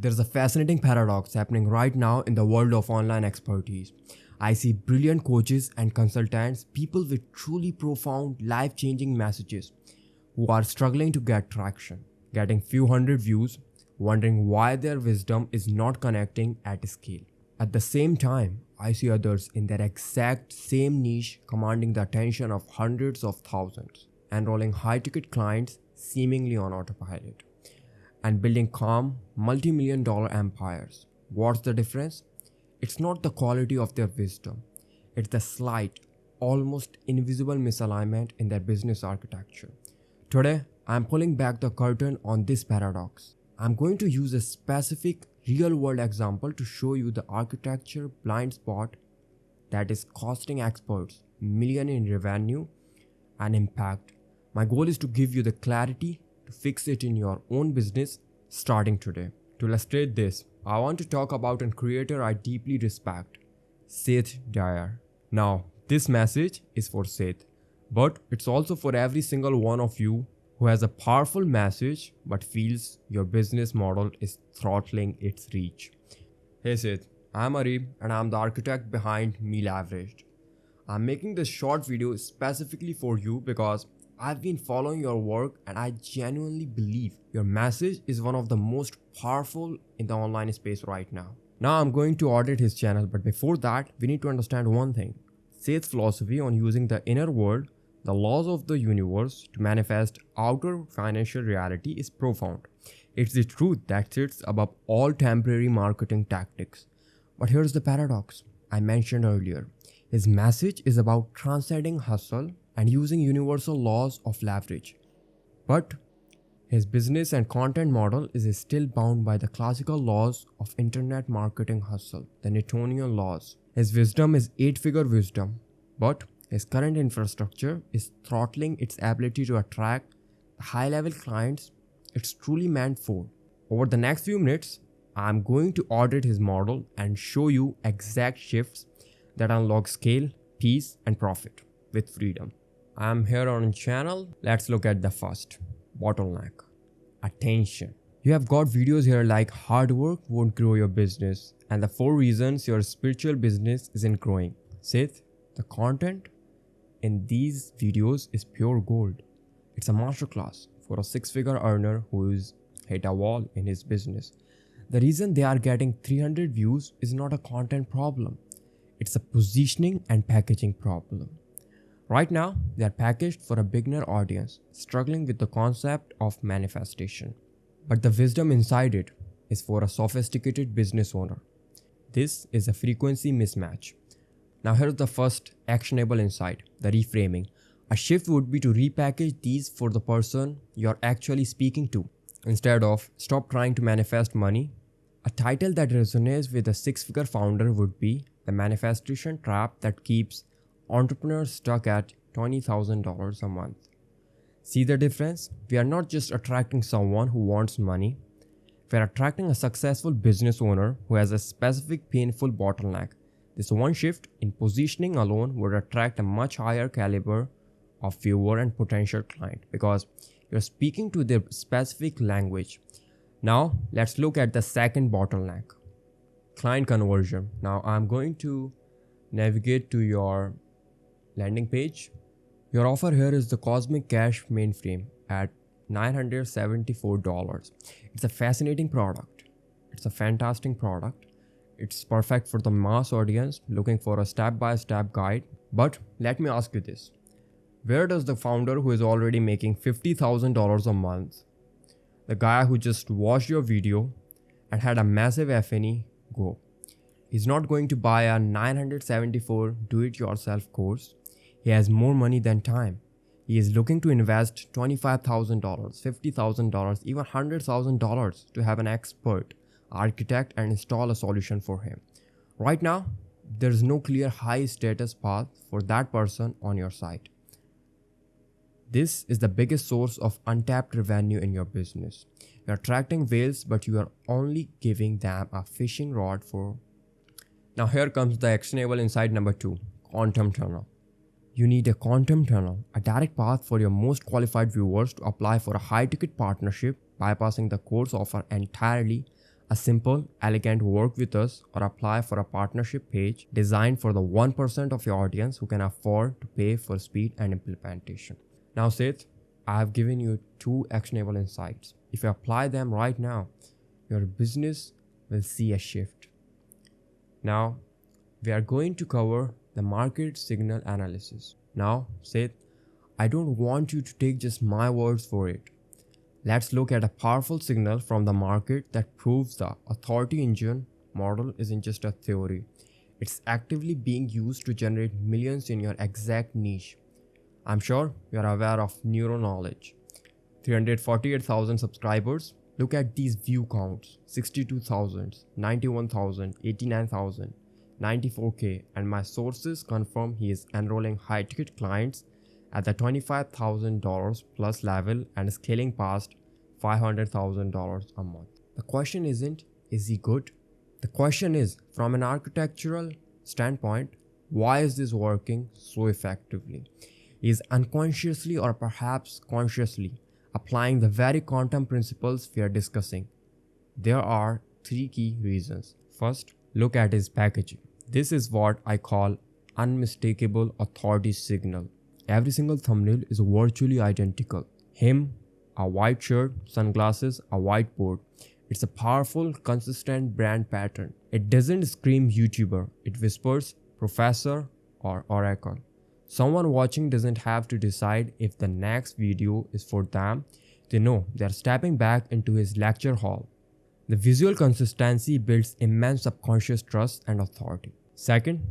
There's a fascinating paradox happening right now in the world of online expertise. I see brilliant coaches and consultants, people with truly profound, life-changing messages, who are struggling to get traction, getting few hundred views, wondering why their wisdom is not connecting at scale. At the same time, I see others in their exact same niche commanding the attention of hundreds of thousands, enrolling high-ticket clients seemingly on autopilot, and building calm, multi-million-dollar empires. What's the difference? It's not the quality of their wisdom. It's the slight, almost invisible misalignment in their business architecture. Today, I'm pulling back the curtain on this paradox. I'm going to use a specific real-world example to show you the architecture blind spot that is costing experts millions in revenue and impact. My goal is to give you the clarity to fix it in your own business starting today. To illustrate this, I want to talk about a creator I deeply respect, Seth Dyer. Now, this message is for Seth, but it's also for every single one of you who has a powerful message but feels your business model is throttling its reach. Hey Seth, I'm Arif and I'm the architect behind Me Leveraged. I'm making this short video specifically for you because I've been following your work and I genuinely believe your message is one of the most powerful in the online space right now. Now I'm going to audit his channel, but before that, we need to understand one thing. Seth's philosophy on using the inner world, the laws of the universe, to manifest outer financial reality is profound. It's the truth that sits above all temporary marketing tactics. But here's the paradox I mentioned earlier. His message is about transcending hustle and using universal laws of leverage. But his business and content model is still bound by the classical laws of internet marketing hustle, the Newtonian laws. His wisdom is 8-figure wisdom, but his current infrastructure is throttling its ability to attract the high-level clients it's truly meant for. Over the next few minutes, I'm going to audit his model and show you exact shifts that unlock scale, peace, and profit with freedom. I'm here on channel. Let's look at the first bottleneck. Attention. You have got videos here like hard work won't grow your business and the 4 reasons your spiritual business isn't growing. Seth, the content in these videos is pure gold. It's a masterclass for a 6-figure earner who's hit a wall in his business. The reason they are getting 300 views is not a content problem. It's a positioning and packaging problem. Right now, they are packaged for a beginner audience, struggling with the concept of manifestation. But the wisdom inside it is for a sophisticated business owner. This is a frequency mismatch. Now here's the first actionable insight, the reframing. A shift would be to repackage these for the person you're actually speaking to. Instead of "Stop trying to manifest money," a title that resonates with a 6-figure founder would be "The Manifestation Trap That Keeps Entrepreneurs Stuck at $20,000 a month." See the difference? We are not just attracting someone who wants money. We are attracting a successful business owner who has a specific painful bottleneck. This one shift in positioning alone would attract a much higher caliber of viewer and potential client because you're speaking to their specific language. Now let's look at the second bottleneck, client conversion. Now I'm going to navigate to your landing page. Your offer here is the Cosmic Cash Mainframe at $974. It's a fascinating product. It's a fantastic product. It's perfect for the mass audience looking for a step-by-step guide. But let me ask you this. Where does the founder who is already making $50,000 a month, the guy who just watched your video and had a massive FNE, go? He's not going to buy a $974 do-it-yourself course. He has more money than time. He is looking to invest $25,000, $50,000, even $100,000 to have an expert architect and install a solution for him. Right now, there is no clear high status path for that person on your site. This is the biggest source of untapped revenue in your business. You're attracting whales, but you are only giving them a fishing rod for. Now here comes the actionable insight number 2, quantum tunnel. You need a quantum tunnel, a direct path for your most qualified viewers to apply for a high-ticket partnership, bypassing the course offer entirely, A simple, elegant work with us or apply for a partnership page designed for the 1% of your audience who can afford to pay for speed and implementation. Now, Seth, I have given you 2 actionable insights. If you apply them right now, your business will see a shift. Now, we are going to cover the market signal analysis. Now, Seth, I don't want you to take just my words for it. Let's look at a powerful signal from the market that proves the authority engine model isn't just a theory. It's actively being used to generate millions in your exact niche. I'm sure you're aware of Nero knowledge. 348,000 subscribers. Look at these view counts: 62,000, 91,000, 89,000, 94K, and my sources confirm he is enrolling high-ticket clients at the $25,000 plus level and scaling past $500,000 a month. The question isn't, is he good? The question is, from an architectural standpoint, why is this working so effectively? He is unconsciously or perhaps consciously applying the very quantum principles we are discussing. There are 3 key reasons. First, look at his packaging. This is what I call unmistakable authority signal. Every single thumbnail is virtually identical. Him, a white shirt, sunglasses, a whiteboard. It's a powerful, consistent brand pattern. It doesn't scream YouTuber. It whispers professor or oracle. Someone watching doesn't have to decide if the next video is for them. They know they're stepping back into his lecture hall. The visual consistency builds immense subconscious trust and authority. Second,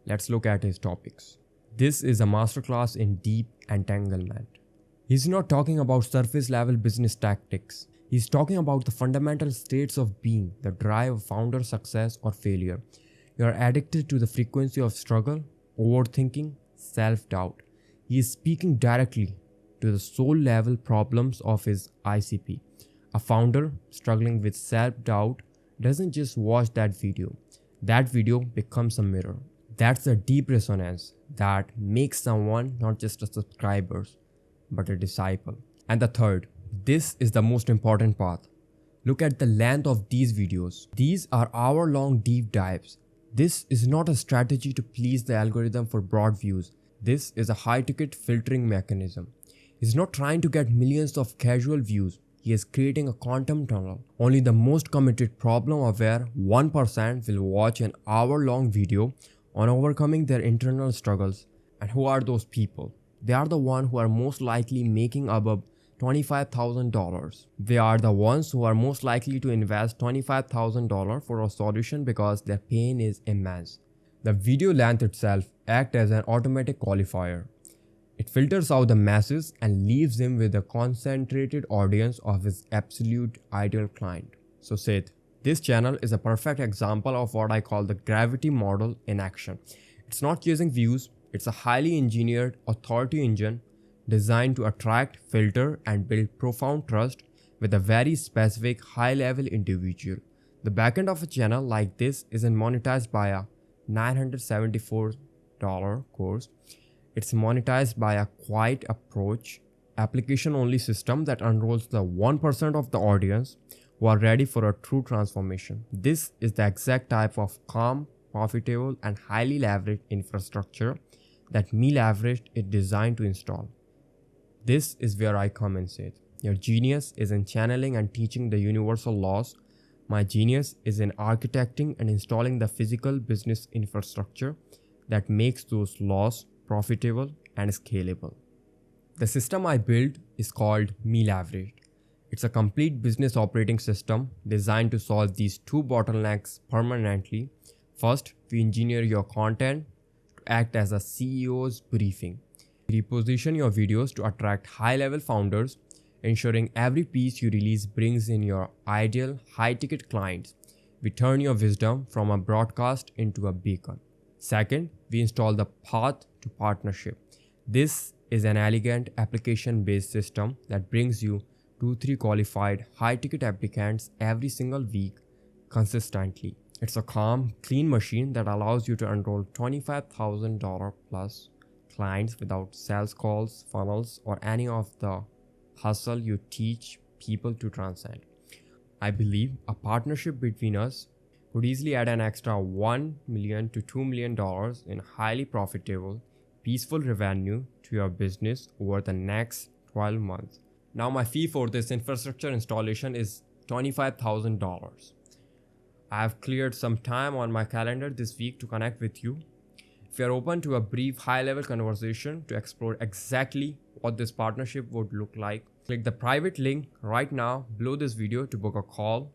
let's look at his topics. This is a masterclass in deep entanglement. He's not talking about surface level business tactics. He's talking about the fundamental states of being, the drive of founder success or failure. You are addicted to the frequency of struggle, overthinking, self-doubt. He is speaking directly to the soul level problems of his ICP. A founder struggling with self-doubt doesn't just watch that video. That video becomes a mirror. That's a deep resonance that makes someone not just a subscriber, but a disciple. And the third, this is the most important part. Look at the length of these videos. These are hour-long deep dives. This is not a strategy to please the algorithm for broad views. This is a high-ticket filtering mechanism. He's not trying to get millions of casual views. He is creating a quantum tunnel. Only the most committed problem-aware 1% will watch an hour-long video on overcoming their internal struggles. And who are those people? They are the ones who are most likely making above $25,000. They are the ones who are most likely to invest $25,000 for a solution because their pain is immense. The video length itself acts as an automatic qualifier. It filters out the masses and leaves him with a concentrated audience of his absolute ideal client. So Seth, this channel is a perfect example of what I call the gravity model in action. It's not chasing views, it's a highly engineered authority engine designed to attract, filter, and build profound trust with a very specific high-level individual. The backend of a channel like this isn't monetized by a $974 course. It's monetized by a quiet approach, application-only system that enrolls the 1% of the audience who are ready for a true transformation. This is the exact type of calm, profitable, and highly leveraged infrastructure that Me Leveraged is designed to install. This is where I come in, Seth. Your genius is in channeling and teaching the universal laws. My genius is in architecting and installing the physical business infrastructure that makes those laws profitable and scalable. The system I built is called Me Leveraged. It's a complete business operating system designed to solve these 2 bottlenecks permanently. First, we engineer your content to act as a CEO's briefing. We reposition your videos to attract high-level founders, ensuring every piece you release brings in your ideal high-ticket clients. We turn your wisdom from a broadcast into a beacon. Second, we install the path to partnership. This is an elegant application-based system that brings you 2-3 qualified high-ticket applicants every single week consistently. It's a calm, clean machine that allows you to enroll $25,000 plus clients without sales calls, funnels, or any of the hustle you teach people to transcend. I believe a partnership between us could easily add an extra $1 million to $2 million in highly profitable, peaceful revenue to your business over the next 12 months. Now, my fee for this infrastructure installation is $25,000. I have cleared some time on my calendar this week to connect with you. If you are open to a brief high-level conversation to explore exactly what this partnership would look like, click the private link right now below this video to book a call.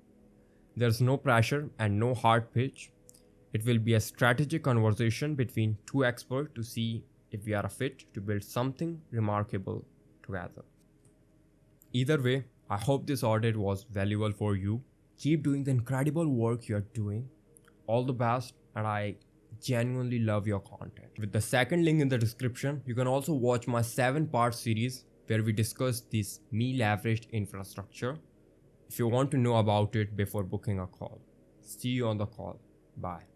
There's no pressure and no hard pitch. It will be a strategic conversation between two experts to see if we are a fit to build something remarkable together. Either way, I hope this audit was valuable for you. Keep doing the incredible work you're doing. All the best, and I genuinely love your content. With the second link in the description, you can also watch my 7-part series where we discuss this me-leveraged infrastructure if you want to know about it before booking a call. See you on the call. Bye.